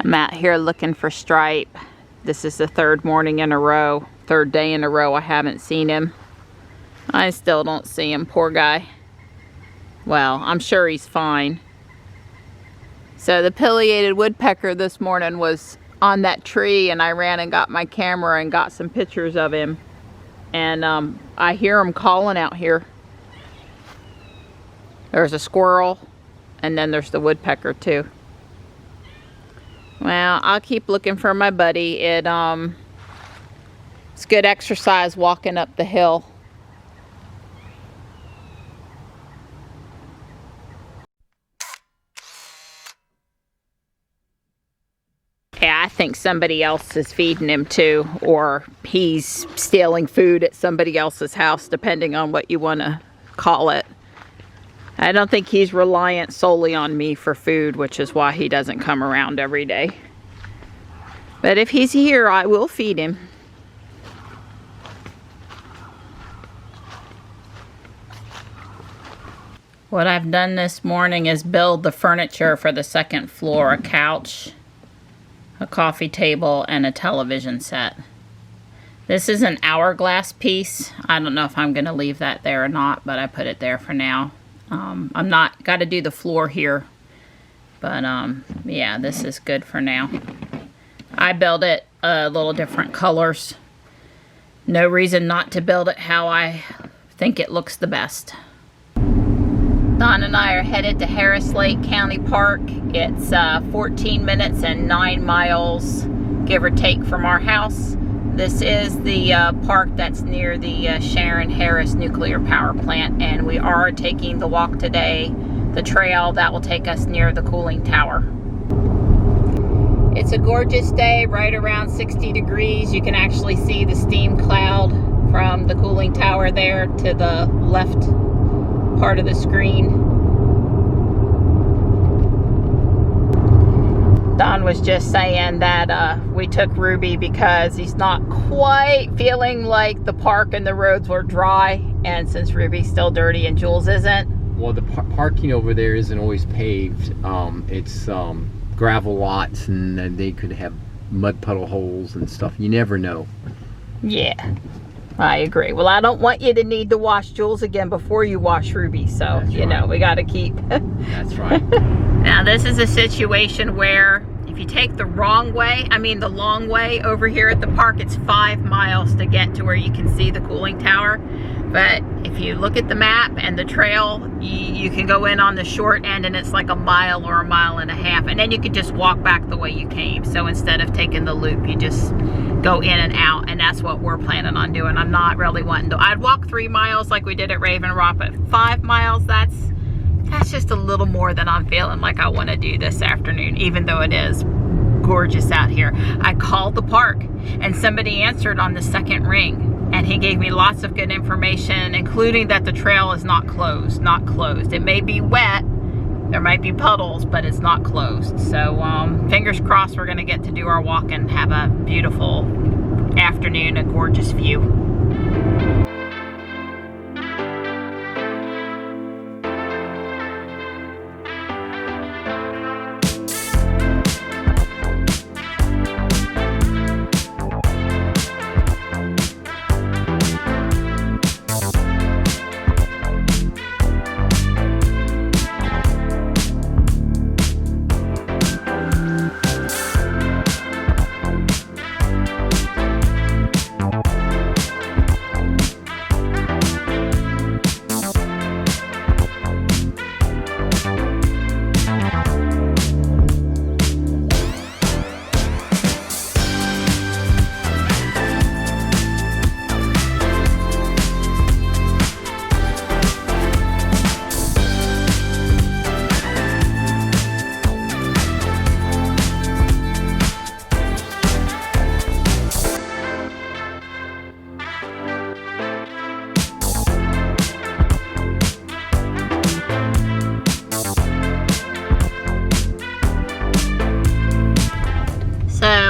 I'm out here looking for Stripe. This is the third day in a row I haven't seen him. I still don't see him, poor guy. Well, I'm sure he's fine. So the pileated woodpecker this morning was on that tree, and I ran and got my camera and got some pictures of him. And I hear him calling out here. There's a squirrel, and then there's the woodpecker too. Well, I'll keep looking for my buddy. It's good exercise walking up the hill. Yeah, I think somebody else is feeding him too, or he's stealing food at somebody else's house, depending on what you want to call it. I don't think he's reliant solely on me for food, which is why he doesn't come around every day. But if he's here, I will feed him. What I've done this morning is build the furniture for the second floor, a couch, a coffee table, and a television set. This is an hourglass piece. I don't know if I'm going to leave that there or not, but I put it there for now. I'm not got to do the floor here, but yeah, this is good for now. I build it a little different colors. No reason not to build it how I think it looks the best. Don and I are headed to Harris Lake County Park. It's 14 minutes and 9 miles, give or take, from our house. This is the park that's near the Sharon Harris nuclear power plant, and we are taking the walk today, the trail that will take us near the cooling tower. It's a gorgeous day, right around 60 degrees. You can actually see the steam cloud from the cooling tower there to the left part of the screen. Don was just saying that we took Ruby because he's not quite feeling like the park and the roads were dry, and since Ruby's still dirty and Jules isn't. Well, the parking over there isn't always paved. It's gravel lots, and they could have mud puddle holes and stuff. You never know. Yeah, I agree. Well, I don't want you to need to wash Jules again before you wash Ruby, so you know, we got to keep. That's right. Now, this is a situation where if you take the wrong way, the long way over here at the park, it's 5 miles to get to where you can see the cooling tower. But if you look at the map and the trail, you can go in on the short end, and it's like a mile or a mile and a half. And then you can just walk back the way you came. So instead of taking the loop, you just go in and out. And that's what we're planning on doing. I'm not really wanting to. I'd walk 3 miles like we did at Raven Rock, but 5 miles, that's just a little more than I'm feeling like I want to do this afternoon, even though it is gorgeous out here. I called the park, and somebody answered on the second ring. And he gave me lots of good information, including that the trail is not closed. Not closed. It may be wet, there might be puddles, but it's not closed. So fingers crossed we're going to get to do our walk and have a beautiful afternoon, a gorgeous view.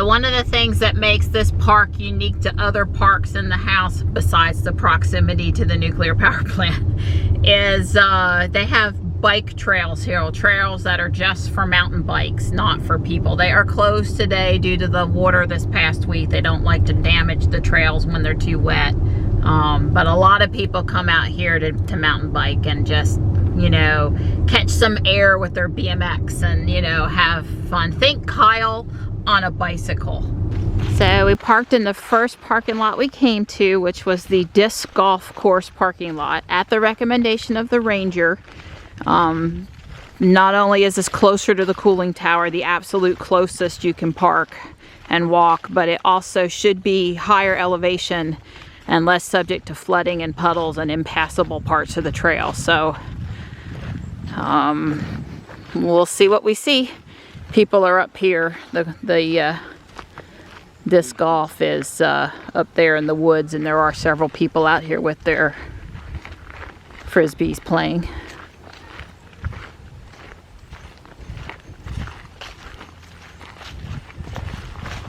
One of the things that makes this park unique to other parks in the house, besides the proximity to the nuclear power plant, is they have bike trails here, trails that are just for mountain bikes, not for people. They are closed today due to the water this past week. They don't like to damage the trails when they're too wet. But a lot of people come out here to mountain bike and just, you know, catch some air with their BMX and, you know, have fun. Think Kyle on a bicycle. So we parked in the first parking lot we came to, which was the disc golf course parking lot at the recommendation of the ranger. Not only is this closer to the cooling tower, the absolute closest you can park and walk, but it also should be higher elevation and less subject to flooding and puddles and impassable parts of the trail. So we'll see what we see. People are up here. The disc golf is up there in the woods, and there are several people out here with their frisbees playing.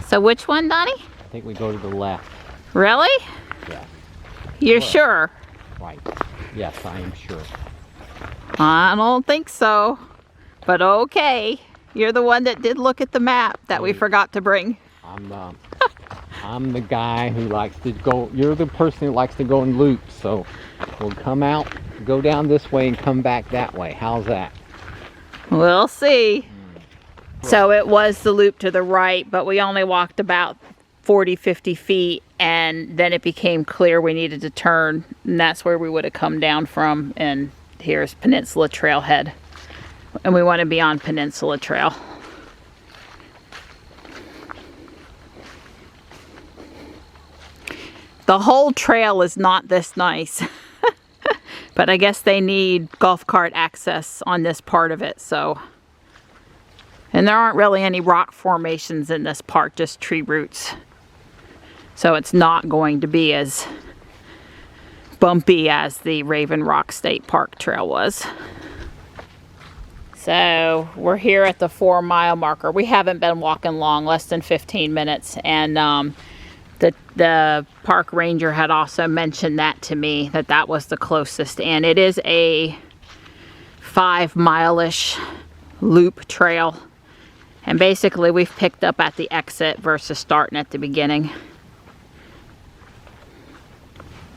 So which one, Donnie? I think we go to the left. Really? Yeah. You're sure? Right. Yes, I am sure. I don't think so. But okay. You're the one that did look at the map that we forgot to bring. I'm the guy who likes to go. You're the person who likes to go in loops. So we'll come out, go down this way, and come back that way. How's that? We'll see. So it was the loop to the right, but we only walked about 40-50 feet, and then it became clear we needed to turn, and that's where we would have come down from. And here's Peninsula Trailhead, and we want to be on Peninsula Trail. The whole trail is not this nice, but I guess they need golf cart access on this part of it, so. And there aren't really any rock formations in this park, just tree roots. So it's not going to be as bumpy as the Raven Rock State Park Trail was. So we're here at the 4-mile marker. We haven't been walking long, less than 15 minutes. And the park ranger had also mentioned that to me, that was the closest. And it is a 5-mile-ish loop trail. And basically we've picked up at the exit versus starting at the beginning.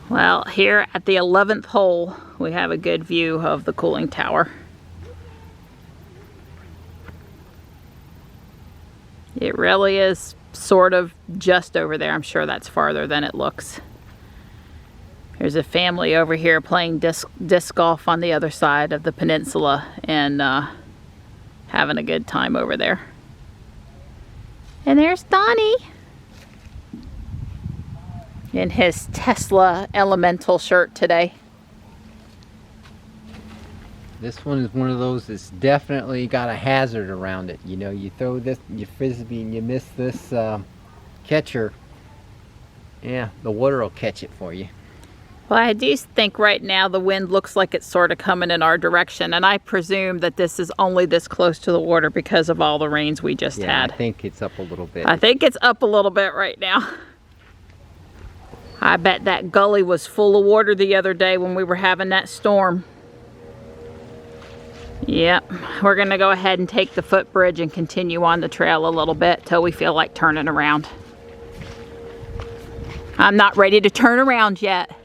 Well, here at the 11th hole, we have a good view of the cooling tower. It really is sort of just over there. I'm sure that's farther than it looks. There's a family over here playing disc golf on the other side of the peninsula and having a good time over there. And there's Donnie in his Tesla Elemental shirt today. This one is one of those that's definitely got a hazard around it. You know, you throw this, your frisbee, and you miss this catcher. Yeah, the water will catch it for you. Well, I do think right now the wind looks like it's sort of coming in our direction, and I presume that this is only this close to the water because of all the rains we just had. I think it's up a little bit. I think it's up a little bit right now. I bet that gully was full of water the other day when we were having that storm. Yep, we're gonna go ahead and take the footbridge and continue on the trail a little bit till we feel like turning around. I'm not ready to turn around yet.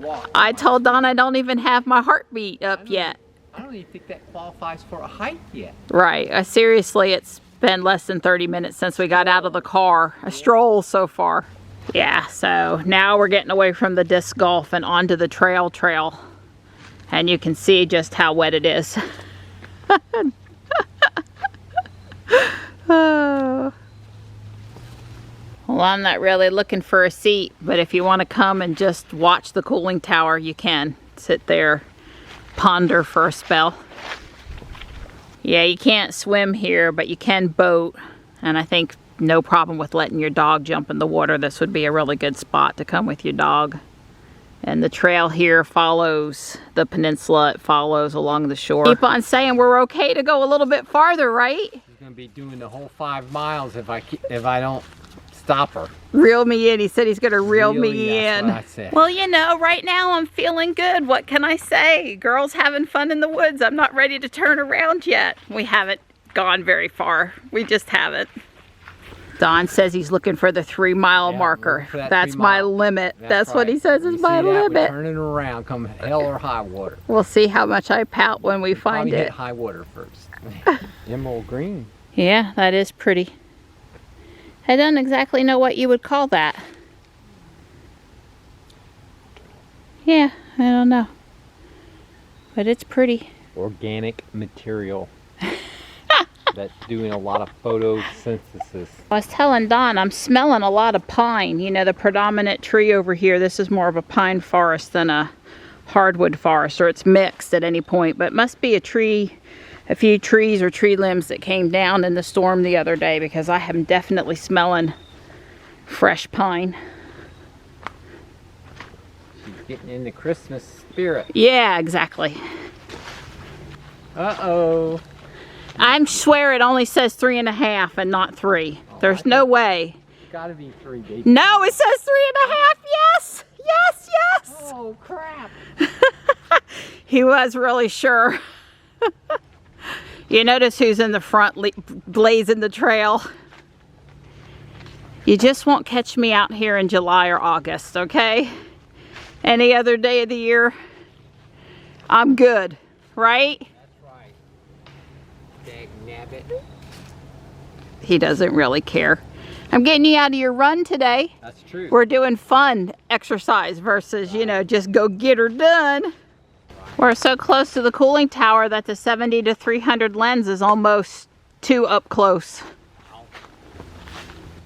Walk. I told Don I don't even have my heartbeat up yet. I don't even think that qualifies for a hike yet. Right. Seriously, it's been less than 30 minutes since we got out of the car. A stroll so far. Yeah, so now we're getting away from the disc golf and onto the trail. And you can see just how wet it is. Oh. Well, I'm not really looking for a seat, but if you want to come and just watch the cooling tower, you can. Sit there, ponder for a spell. Yeah, you can't swim here, but you can boat. And I think no problem with letting your dog jump in the water. This would be a really good spot to come with your dog. And the trail here follows the peninsula. It follows along the shore. Keep on saying we're okay to go a little bit farther, right? He's going to be doing the whole 5 miles if I don't stopper. Reel me in. He said he's going to reel me That's in. what I said. Well, you know, right now I'm feeling good. What can I say? Girls having fun in the woods. I'm not ready to turn around yet. We haven't gone very far. We just haven't. Don says he's looking for the 3-mile marker. That's my limit. That's what he says is my limit. Turning around, come hell or high water. We'll see how much I pout when we find Probably it. hit high water first. Emerald green. Yeah, that is pretty. I don't exactly know what you would call that. Yeah, I don't know. But it's pretty. Organic material. That's doing a lot of photosynthesis. I was telling Don, I'm smelling a lot of pine. You know, the predominant tree over here, this is more of a pine forest than a hardwood forest, or it's mixed at any point, but it must be a few trees or tree limbs that came down in the storm the other day, because I am definitely smelling fresh pine. She's getting in the Christmas spirit. Yeah, exactly. Uh-oh. I swear it only says 3.5 and not 3. There's no way. It's gotta be 3, baby. No, it says 3.5. Yes, yes, yes. Oh, crap. He was really sure. You notice who's in the front blazing the trail. You just won't catch me out here in July or August, okay? Any other day of the year, I'm good, right? Nabbit. He doesn't really care. I'm getting you out of your run today. That's true. We're doing fun exercise versus, you know, just go get her done. We're so close to the cooling tower that the 70 to 300 lens is almost too up close.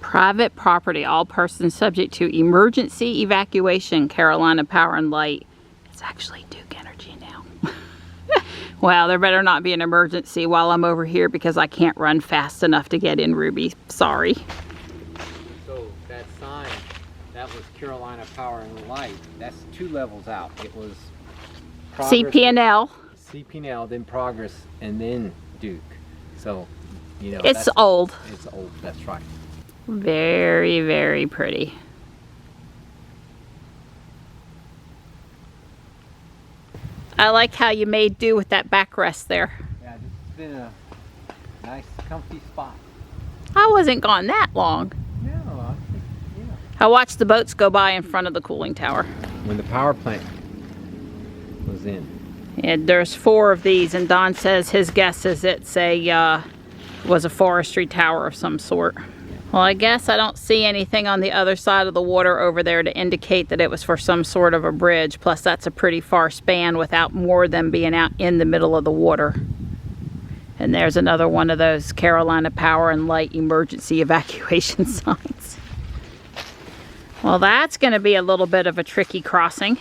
Private property, all persons subject to emergency evacuation, Carolina Power and Light. It's actually Duke Energy now. Well, there better not be an emergency while I'm over here, because I can't run fast enough to get in, Ruby. Sorry. So that sign, that was Carolina Power and Light. That's 2 levels out. It was CP&L. CP&L, then Progress, and then Duke. So, you know. It's old. It's old, that's right. Very, very pretty. I like how you made do with that backrest there. Yeah, this has been a nice, comfy spot. I wasn't gone that long. No, I think, yeah. I watched the boats go by in front of the cooling tower. When the power plant was in. And there's 4 of these, and Don says his guess is it's was a forestry tower of some sort. Well, I guess I don't see anything on the other side of the water over there to indicate that it was for some sort of a bridge. Plus, that's a pretty far span without more than being out in the middle of the water. And there's another one of those Carolina Power and Light emergency evacuation signs. Well, that's going to be a little bit of a tricky crossing.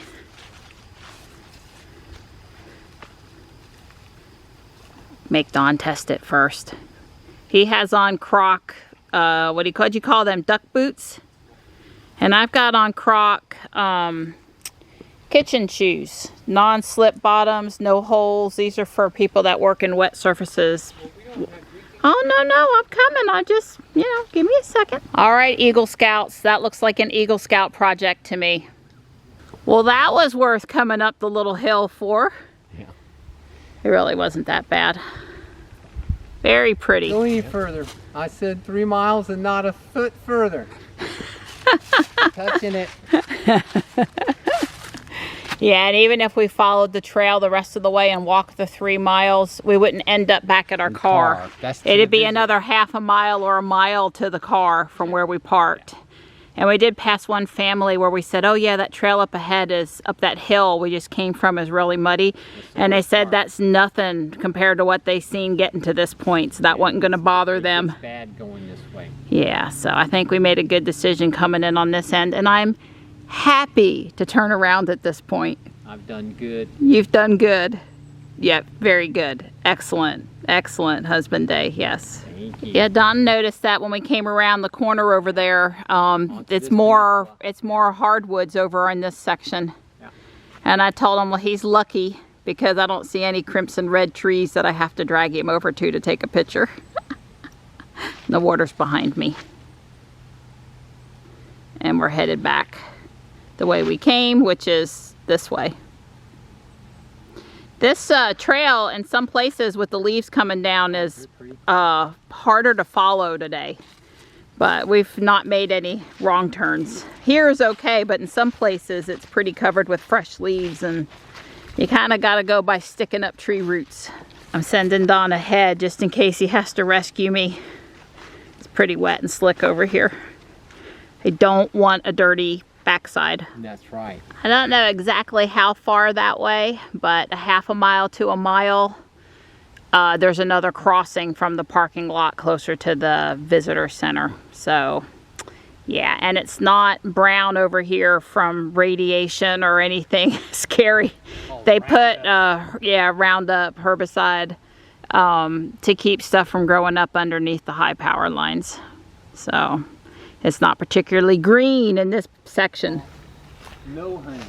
Make Don test it first. He has on Croc, what'd you call them, duck boots? And I've got on Croc kitchen shoes, non-slip bottoms, no holes. These are for people that work in wet surfaces. Oh, no, I'm coming. I just, you know, give me a second. All right, Eagle Scouts. That looks like an Eagle Scout project to me. Well, that was worth coming up the little hill for. Yeah. It really wasn't that bad. Very pretty. Go any further. I said 3 miles and not a foot further. Touching it. Yeah, and even if we followed the trail the rest of the way and walked the 3 miles, we wouldn't end up back at our car. It'd be another half a mile or a mile to the car from where we parked. And we did pass one family where we said, oh yeah, that trail up ahead is up that hill we just came from is really muddy. And they said that's nothing compared to what they seen getting to this point. So that wasn't going to bother them. It's bad going this way. Yeah, so I think we made a good decision coming in on this end. And I'm happy to turn around at this point. I've done good. You've done good. Yep, very good. Excellent. Excellent husband day, yes. Thank you. Yeah, Don noticed that when we came around the corner over there. It's more hardwoods over in this section. Yeah. And I told him, well, he's lucky because I don't see any crimson red trees that I have to drag him over to take a picture. The water's behind me. and we're headed back the way we came, which is this way. This trail in some places with the leaves coming down is harder to follow today, but we've not made any wrong turns. Here is okay, but in some places it's pretty covered with fresh leaves and you kind of got to go by sticking up tree roots. I'm sending Don ahead just in case he has to rescue me. It's pretty wet and slick over here. I don't want a dirty backside. That's right. I don't know exactly how far that way, but a half a mile to a mile. There's another crossing from the parking lot closer to the visitor center. So yeah, and it's not brown over here from radiation or anything scary. Oh, they put Roundup herbicide to keep stuff from growing up underneath the high power lines. So it's not particularly green in this section. No honey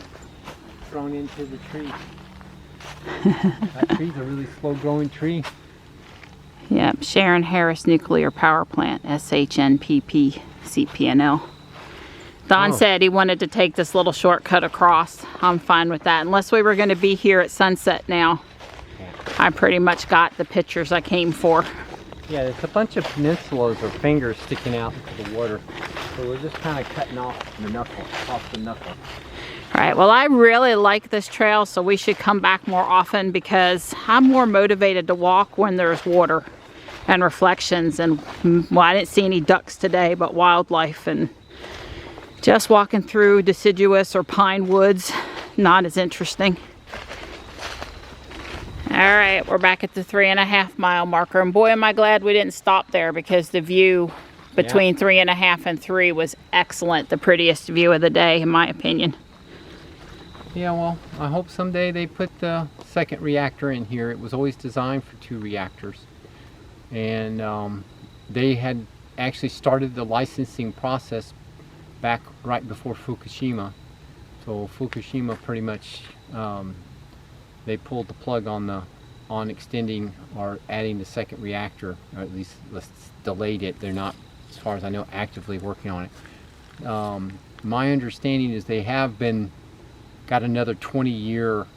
thrown into the tree. That tree's a really slow growing tree. Yep, Sharon Harris Nuclear Power Plant, SHNPP CPNL. Don said he wanted to take this little shortcut across. I'm fine with that, unless we were going to be here at sunset now. I pretty much got the pictures I came for. Yeah, there's a bunch of peninsulas or fingers sticking out into the water. So we're just kind of cutting off the knuckle. All right, well, I really like this trail, so we should come back more often because I'm more motivated to walk when there's water and reflections. And, well, I didn't see any ducks today, but wildlife, and just walking through deciduous or pine woods, not as interesting. All right, we're back at the 3.5 mile marker, and boy, am I glad we didn't stop there because the view between 3.5 and 3 was excellent. The prettiest view of the day, in my opinion. Yeah, well, I hope someday they put the second reactor in here. It was always designed for 2 reactors. And they had actually started the licensing process back right before Fukushima. So Fukushima pretty much, they pulled the plug on extending or adding the second reactor, or at least delayed it. They're not, as far as I know, actively working on it. My understanding is they have got another 20-year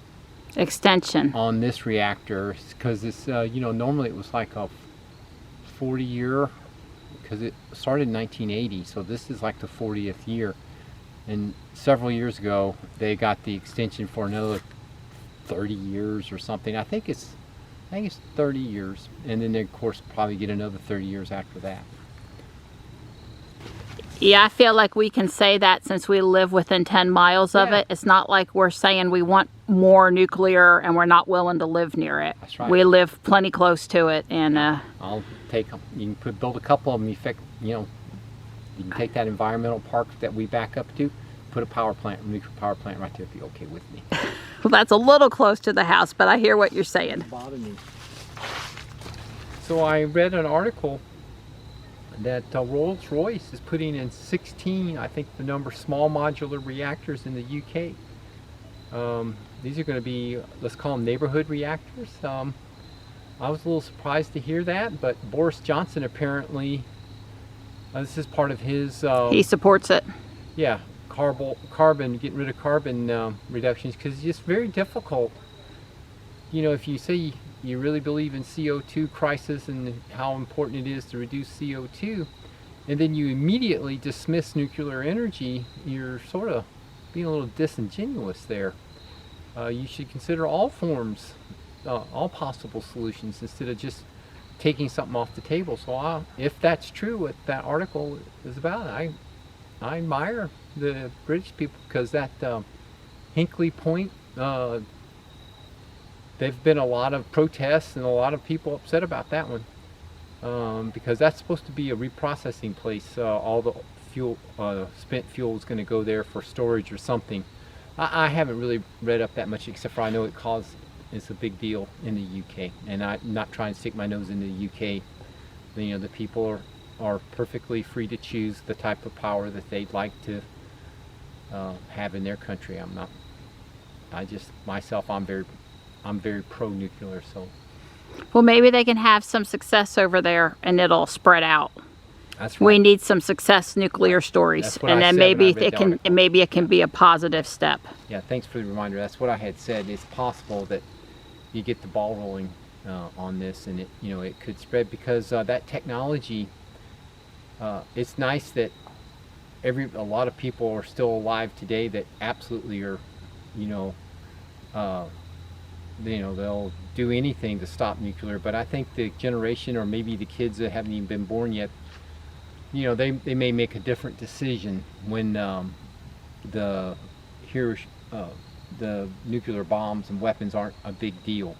extension on this reactor, because it's normally it was like a 40-year, because it started in 1980, so this is like the 40th year. And several years ago they got the extension for another 30 years or something. I think it's 30 years, and then they of course probably get another 30 years after that. Yeah, I feel like we can say that since we live within 10 miles of it. It's not like we're saying we want more nuclear and we're not willing to live near it. That's right. We live plenty close to it, and I'll take them. You can build a couple of them. You can take that environmental park that we back up to, put a nuclear power plant right there. If you're okay with me. Well, that's a little close to the house, but I hear what you're saying. Bother me. So I read an article that Rolls-Royce is putting in 16, I think the number, small modular reactors in the UK. These are going to be, let's call them neighborhood reactors. I was a little surprised to hear that, but Boris Johnson apparently, this is part of his... he supports it. Yeah, getting rid of carbon reductions, because it's just very difficult. If you say you really believe in CO2 crisis and how important it is to reduce CO2, and then you immediately dismiss nuclear energy, you're sort of being a little disingenuous there. You should consider all forms, all possible solutions, instead of just taking something off the table. So if that's true, what that article is about, I admire the British people, because that Hinkley Point, there've been a lot of protests and a lot of people upset about that one, because that's supposed to be a reprocessing place. All the fuel, spent fuel, is going to go there for storage or something. I haven't really read up that much, except for I know it's a big deal in the UK, and I'm not trying to stick my nose in the UK. The people are perfectly free to choose the type of power that they'd like to have in their country. I'm not. I'm very pro-nuclear, so. Well, maybe they can have some success over there and it'll spread out. That's right. We need some success nuclear stories, That's what and I then said maybe when I read it the can article. maybe it can be a positive step. Yeah, thanks for the reminder. That's what I had said. It's possible that you get the ball rolling on this, and it could spread because that technology. It's nice that a lot of people are still alive today that absolutely are, they'll do anything to stop nuclear. But I think the generation, or maybe the kids that haven't even been born yet, they may make a different decision when the nuclear bombs and weapons aren't a big deal.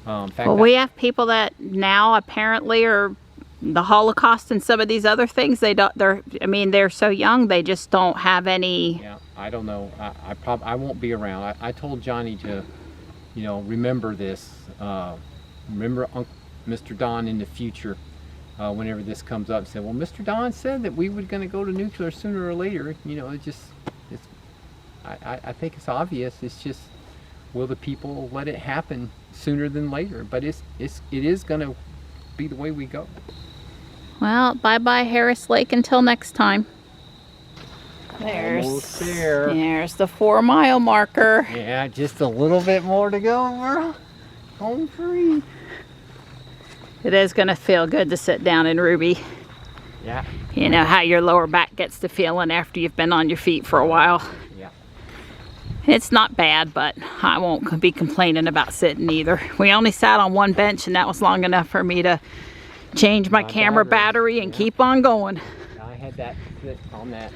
In fact, Well, we have people that now apparently are the Holocaust and some of these other things. They're so young, they just don't have any. Yeah, I don't know. I won't be around. I told Johnny to, remember this. Remember Mr. Don in the future. Whenever this comes up, said, well, Mr. Don said that we were going to go to nuclear sooner or later. I think it's obvious. It's just, will the people let it happen sooner than later? But it is going to be the way we go. Well, bye-bye Harris Lake until next time. Almost there. There's the 4-mile marker. Yeah, just a little bit more to go. We're home free. It is going to feel good to sit down in Ruby. Yeah. You know how your lower back gets to feeling after you've been on your feet for a while. Yeah. It's not bad, but I won't be complaining about sitting either. We only sat on one bench, and that was long enough for me to change my camera battery and keep on going. I had that sit on that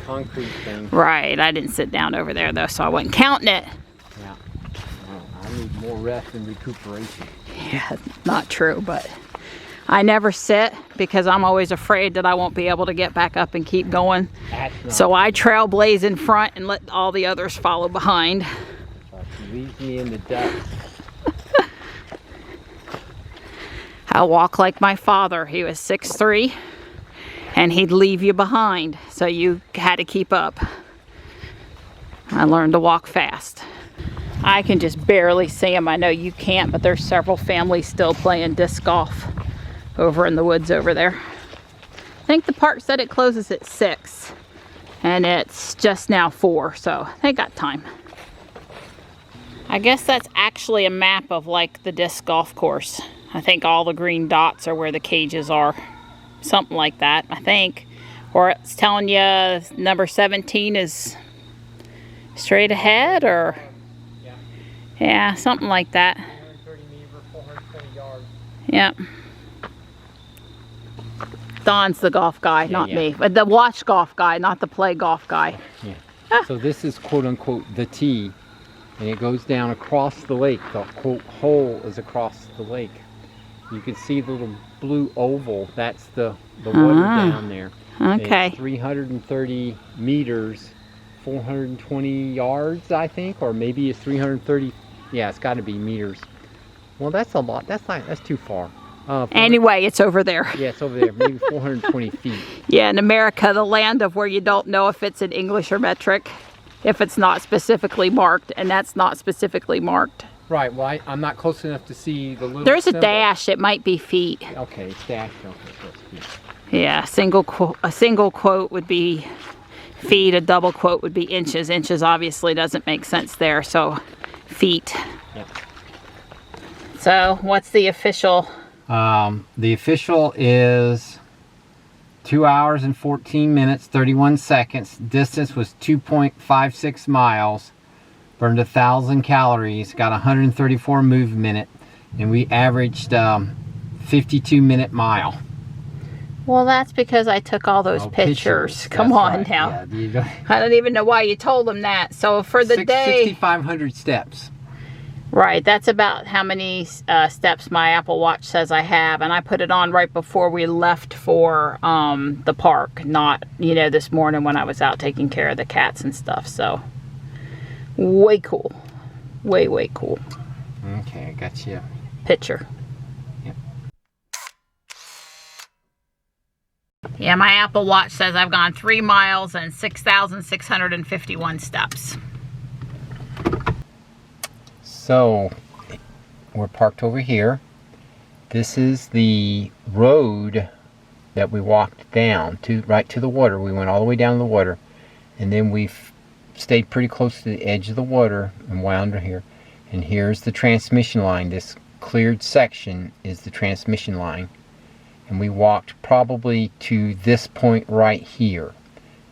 concrete thing. Right, I didn't sit down over there though, so I wasn't counting it. Yeah. I need more rest and recuperation. Yeah, not true, but I never sit because I'm always afraid that I won't be able to get back up and keep going. So I trailblaze in front and let all the others follow behind. Leave me in the dust. I walk like my father. He was 6'3", and he'd leave you behind, so you had to keep up. I learned to walk fast. I can just barely see him. I know you can't, but there's several families still playing disc golf over in the woods over there. I think the park said it closes at 6, and it's just now 4, so they got time. I guess that's actually a map of like the disc golf course. I think all the green dots are where the cages are. Something like that, I think. Or it's telling you number 17 is straight ahead, or yeah, something like that. 130 meters, 420 yards. Yep. Don's the golf guy, not yeah. me. But the watch golf guy, not the play golf guy. Yeah. So this is quote unquote the tee, and it goes down across the lake. The quote hole is across the lake. You can see the little blue oval. That's the water down there. Okay. It's 330 meters, 420 yards, I think, or maybe it's 330. Yeah, it's got to be meters. Well, that's a lot. That's too far. Anyway, it's over there. Yeah, it's over there. Maybe 420 feet. Yeah, in America, the land of where you don't know if it's in English or metric, if it's not specifically marked, and that's not specifically marked. Right. Well, I'm not close enough to see the little. There's symbol. a dash. It might be feet. Okay, it's dashed. Okay, so it's feet. Yeah, a single quote would be feet. A double quote would be inches. Inches obviously doesn't make sense there, so feet. Yeah. So, what's the official? The official is 2 hours and 14 minutes, 31 seconds. Distance was 2.56 miles. Burned 1,000 calories. Got 134 moves a minute. And we averaged 52-minute mile. Well, that's because I took all those pictures. Come That's on right. now. Yeah, I don't even know why you told them that. So for the day... 6,500 steps. Right, that's about how many steps my Apple Watch says I have, and I put it on right before we left for the park, not, this morning when I was out taking care of the cats and stuff, so way cool. Way cool. Okay, I got you. Picture. Yep. Yeah, my Apple Watch says I've gone 3 miles and 6,651 steps. So, we're parked over here. This is the road that we walked down to right to the water. We went all the way down to the water, and then we stayed pretty close to the edge of the water and wound here. And here's the transmission line. This cleared section is the transmission line, and we walked probably to this point right here,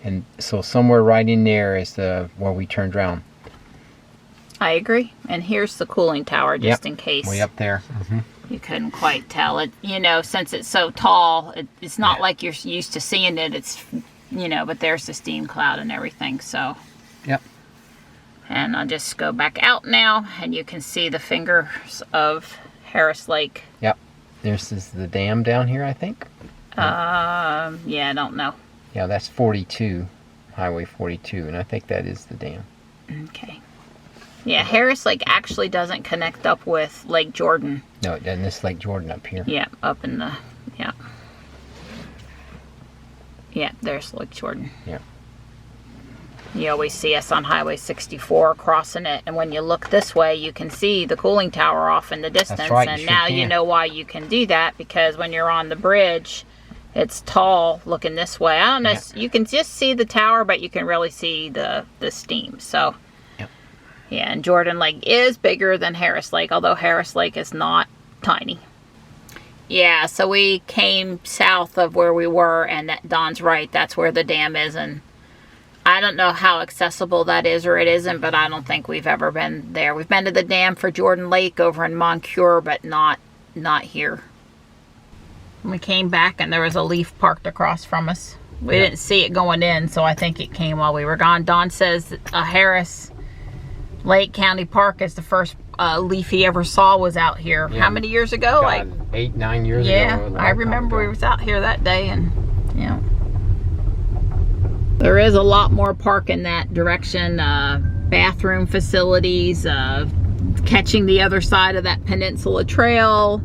and so somewhere right in there is where we turned around. I agree. And here's the cooling tower, just in case. Way up there. You couldn't quite tell it. You know, since it's so tall, it's not like you're used to seeing it. It's, you know, but there's the steam cloud and everything, so. Yep. And I'll just go back out now, and you can see the fingers of Harris Lake. Yep. This is the dam down here, I think. Yeah, I don't know. Yeah, that's 42, Highway 42, and I think that is the dam. Okay. Yeah, Harris Lake actually doesn't connect up with Lake Jordan. No, it doesn't. This Lake Jordan up here. Yeah, up in the, yeah. Yeah, there's Lake Jordan. Yeah. You always see us on Highway 64 crossing it, and when you look this way, you can see the cooling tower off in the distance. That's right, and you now sure you can. know why you can do that, because when you're on the bridge, it's tall looking this way. I don't know, you can just see the tower, but you can really see the steam. So, yeah, and Jordan Lake is bigger than Harris Lake, although Harris Lake is not tiny. Yeah, so we came south of where we were, and Don's right, that's where the dam is, and I don't know how accessible that is or it isn't, but I don't think we've ever been there. We've been to the dam for Jordan Lake over in Moncure, but not here. We came back and there was a Leaf parked across from us. We didn't see it going in, so I think it came while we were gone. Don says Harris Lake County Park is the first Leaf he ever saw was out here. Yeah. How many years ago? God, like 8, 9 years ago. Yeah, I remember we was out here that day, and yeah. There is a lot more park in that direction. Bathroom facilities, catching the other side of that Peninsula Trail,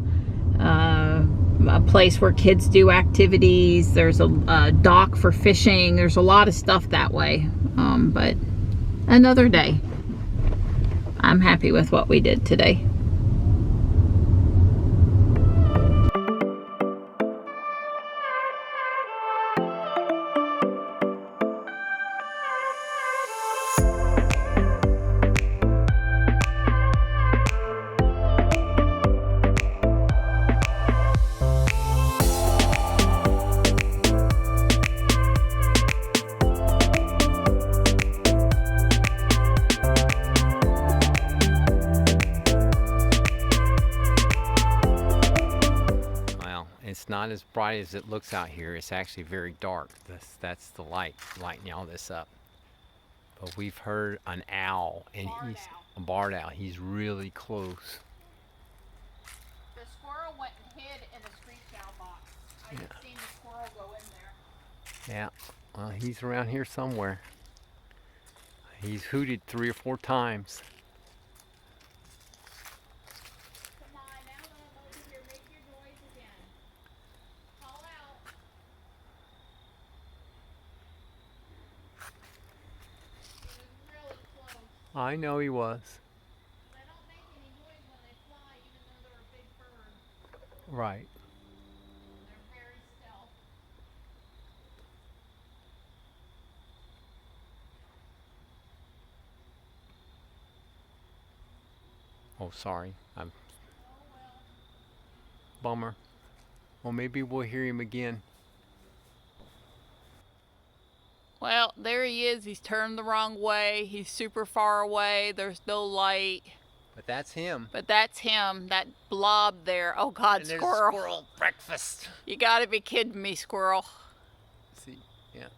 a place where kids do activities. There's a dock for fishing. There's a lot of stuff that way. But another day. I'm happy with what we did today. It's not as bright as it looks out here. It's actually very dark. That's the light lighting all this up. But we've heard an owl, and he's a barred owl. He's really close. The squirrel went and hid in the screech owl box. I had seen the squirrel go in there. Yeah, well, he's around here somewhere. He's hooted 3 or 4 times. Come on, now that I'm over here, make your noise again. Call out. He was really close. I know he was. They don't make any noise when they fly, even though they're a big bird. Right. They're very stealth. Oh, sorry. Bummer. Well, maybe we'll hear him again. Well, there he is. He's turned the wrong way. He's super far away. There's no light. But that's him. But that's him. That blob there. Oh, God, And there's squirrel. squirrel breakfast. You gotta be kidding me, squirrel. See, yeah.